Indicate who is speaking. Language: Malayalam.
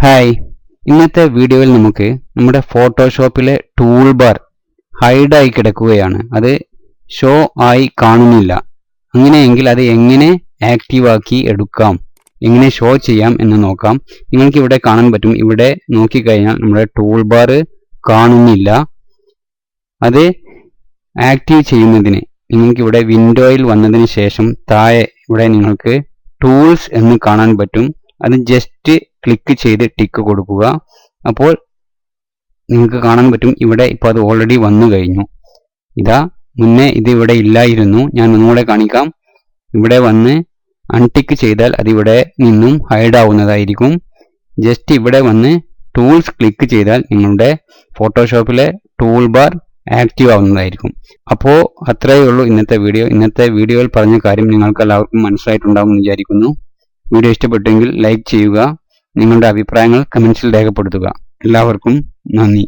Speaker 1: ഹായ്, ഇന്നത്തെ വീഡിയോയിൽ നമുക്ക് നമ്മുടെ ഫോട്ടോഷോപ്പിലെ ടൂൾ ബാർ ഹൈഡായി കിടക്കുകയാണ്. അത് ഷോ ആയി കാണുന്നില്ല. അങ്ങനെയെങ്കിൽ അത് എങ്ങനെ ആക്റ്റീവ് ആക്കി എടുക്കാം, എങ്ങനെ ഷോ ചെയ്യാം എന്ന് നോക്കാം. നിങ്ങൾക്ക് ഇവിടെ കാണാൻ പറ്റും. ഇവിടെ നോക്കിക്കഴിഞ്ഞാൽ നമ്മുടെ ടൂൾ ബാർ കാണുന്നില്ല. അത് ആക്റ്റീവ് ചെയ്യുന്നതിന് നിങ്ങൾക്കിവിടെ വിൻഡോയിൽ വന്നതിന് ശേഷം താഴെ ഇവിടെ നിങ്ങൾക്ക് ടൂൾസ് എന്ന് കാണാൻ പറ്റും. അത് ജസ്റ്റ് ക്ലിക്ക് ചെയ്ത് ടിക്ക് കൊടുക്കുക. അപ്പോൾ നിങ്ങൾക്ക് കാണാൻ പറ്റും ഇവിടെ ഇപ്പോൾ അത് ഓൾറെഡി വന്നു കഴിഞ്ഞു. ഇതാ, മുന്നേ ഇത് ഇവിടെ ഇല്ലായിരുന്നു. ഞാൻ ഒന്നുകൂടെ കാണിക്കാം. ഇവിടെ വന്ന് അൺടിക്ക് ചെയ്താൽ അത് ഇവിടെ നിന്നും ഹൈഡ് ആവുന്നതായിരിക്കും. ജസ്റ്റ് ഇവിടെ വന്ന് ടൂൾസ് ക്ലിക്ക് ചെയ്താൽ നിങ്ങളുടെ ഫോട്ടോഷോപ്പിലെ ടൂൾ ബാർ ആക്റ്റീവ് ആവുന്നതായിരിക്കും. അപ്പോൾ അത്രയേ ഉള്ളൂ ഇന്നത്തെ വീഡിയോ. ഇന്നത്തെ വീഡിയോയിൽ പറഞ്ഞ കാര്യം നിങ്ങൾക്ക് എല്ലാവർക്കും മനസ്സിലായിട്ടുണ്ടാകുമെന്ന് വിചാരിക്കുന്നു. വീഡിയോ ഇഷ്ടപ്പെട്ടെങ്കിൽ ലൈക്ക് ചെയ്യുക. നിങ്ങളുടെ അഭിപ്രായങ്ങൾ കമൻസിൽ രേഖപ്പെടുത്തുക. എല്ലാവർക്കും നന്ദി.